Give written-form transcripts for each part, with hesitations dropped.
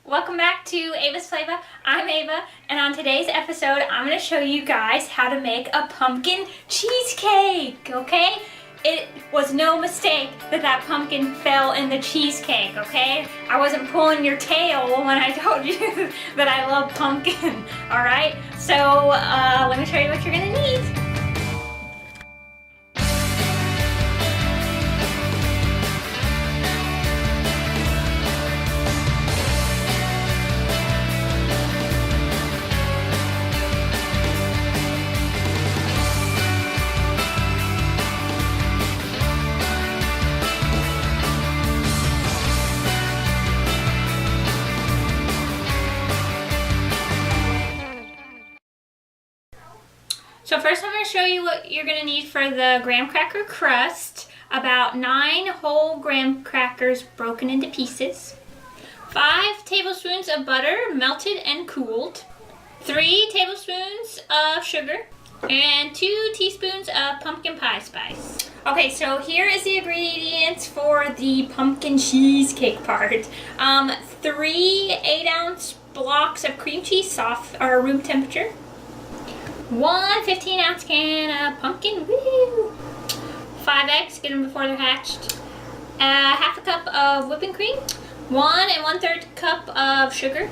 Welcome back to Ava'S Flava. I'm Ava, and on today's episode, I'm going to show you guys how to make a pumpkin cheesecake, okay? It was no mistake that pumpkin fell in the cheesecake, okay? I wasn't pulling your tail when I told you that I love pumpkin, alright? So, let me show you what you're going to need. So first I'm going to show you what you're going to need for the graham cracker crust. About 9 whole graham crackers broken into pieces. 5 tablespoons of butter melted and cooled. 3 tablespoons of sugar. And 2 teaspoons of pumpkin pie spice. Okay, so here is the ingredients for the pumpkin cheesecake part. 3 8-ounce blocks of cream cheese, soft or room temperature. 1 15-ounce can of pumpkin, woo! 5 eggs, get them before they're hatched. Half a cup of whipping cream. 1 1/3 cup of sugar.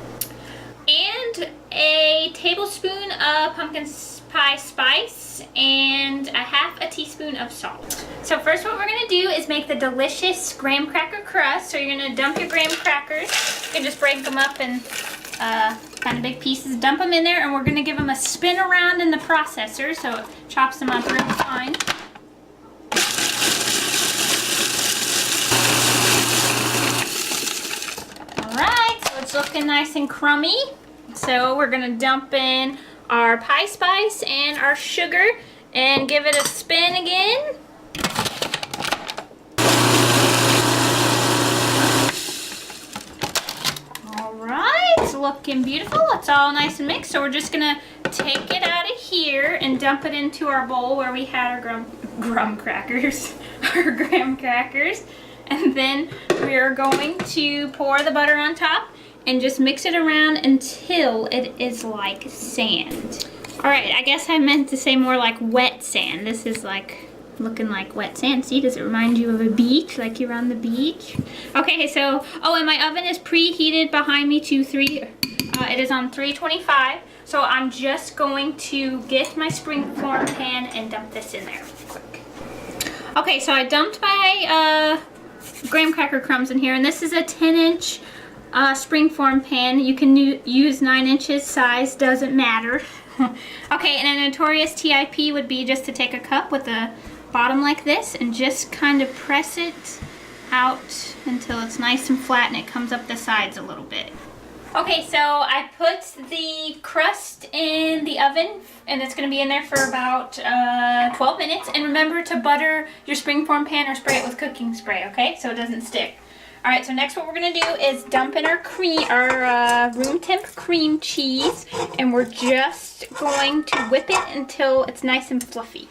And a tablespoon of pumpkin pie spice and a half a teaspoon of salt. So first what we're going to do is make the delicious graham cracker crust. So you're going to dump your graham crackers. You can just break them up in kind of big pieces, dump them in there, and we're going to give them a spin around in the processor so it chops them up real fine. Alright, so it's looking nice and crummy. So we're going to dump in our pie spice and our sugar and give it a spin again. Looking beautiful. It's all nice and mixed. So we're just gonna take it out of here and dump it into our bowl where we had our graham crackers, and then we are going to pour the butter on top and just mix it around until it is like sand. All right, I guess I meant to say more like wet sand. This is like looking like wet sand. See, does it remind you of a beach, like you're on the beach? Okay, so, oh, and my oven is preheated behind me to it is on 325. So I'm just going to get my springform pan and dump this in there real quick. Okay, so I dumped my graham cracker crumbs in here, and this is a 10-inch springform pan. You can use 9 inches size, doesn't matter. Okay, and a notorious TIP would be just to take a cup with a bottom like this and just kind of press it out until it's nice and flat and it comes up the sides a little bit. Okay, so I put the crust in the oven and it's going to be in there for about 12 minutes. And remember to butter your springform pan or spray it with cooking spray, okay? So it doesn't stick. Alright, so next what we're going to do is dump in our room temp cream cheese, and we're just going to whip it until it's nice and fluffy.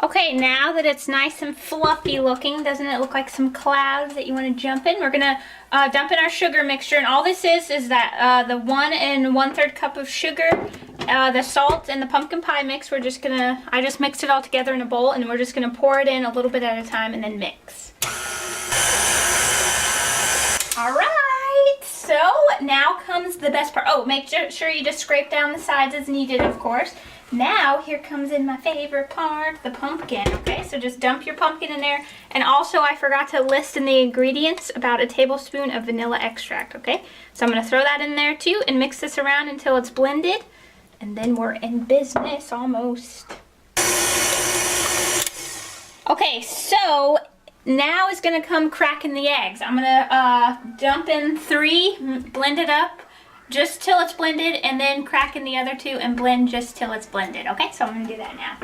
Okay, now that it's nice and fluffy looking, doesn't it look like some clouds that you want to jump in? We're going to dump in our sugar mixture, and all this is that the 1 1/3 cup of sugar, the salt, and the pumpkin pie mix. I just mixed it all together in a bowl, and we're just going to pour it in a little bit at a time and then mix. Alright, so now comes the best part. Oh, make sure you just scrape down the sides as needed, of course. Now, here comes in my favorite part, the pumpkin, okay? So just dump your pumpkin in there. And also, I forgot to list in the ingredients about a tablespoon of vanilla extract, okay? So I'm going to throw that in there too and mix this around until it's blended. And then we're in business almost. Okay, so now is going to come cracking the eggs. I'm going to dump in 3, blend it up just till it's blended, and then crack in the other 2 and blend just till it's blended. Okay, so I'm going to do that now.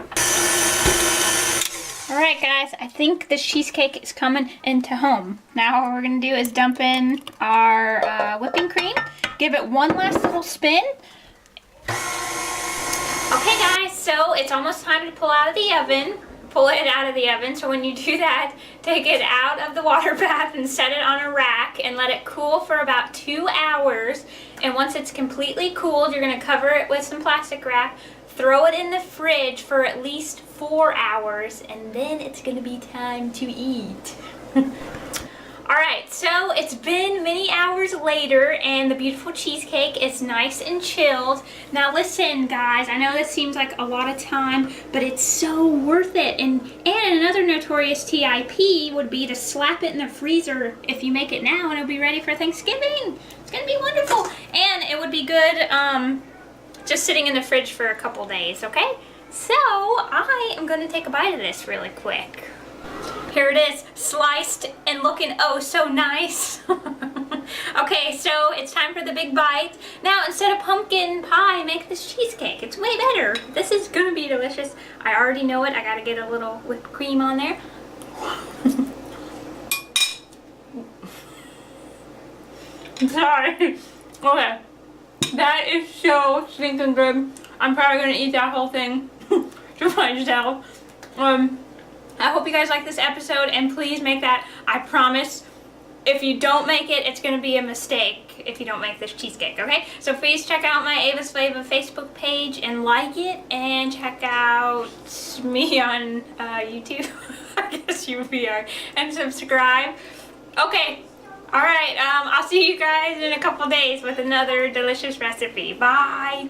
Alright guys, I think the cheesecake is coming into home. Now what we're going to do is dump in our whipping cream, give it one last little spin. Okay guys, so it's almost time to pull out of the oven. pull it out of the oven. So when you do that, take it out of the water bath and set it on a rack and let it cool for about 2 hours. And once it's completely cooled, you're gonna cover it with some plastic wrap, throw it in the fridge for at least 4 hours, and then it's gonna be time to eat. Alright, so it's been many hours later and the beautiful cheesecake is nice and chilled. Now listen guys, I know this seems like a lot of time, but it's so worth it. And another notorious TIP would be to slap it in the freezer if you make it now and it'll be ready for Thanksgiving. It's gonna be wonderful. And it would be good just sitting in the fridge for a couple days, okay? So I am gonna take a bite of this really quick. Here it is, sliced and looking oh so nice. Okay, so it's time for the big bite. Now instead of pumpkin pie, make this cheesecake. It's way better. This is gonna be delicious. I already know it. I gotta get a little whipped cream on there. Sorry. Okay, that is so stinking good. I'm probably gonna eat that whole thing to myself. I hope you guys like this episode, and please make that. I promise, if you don't make it, it's going to be a mistake if you don't make this cheesecake, okay? So please check out my Ava'S Flava Facebook page and like it, and check out me on YouTube, I guess you are, and subscribe. Okay, alright, I'll see you guys in a couple days with another delicious recipe. Bye!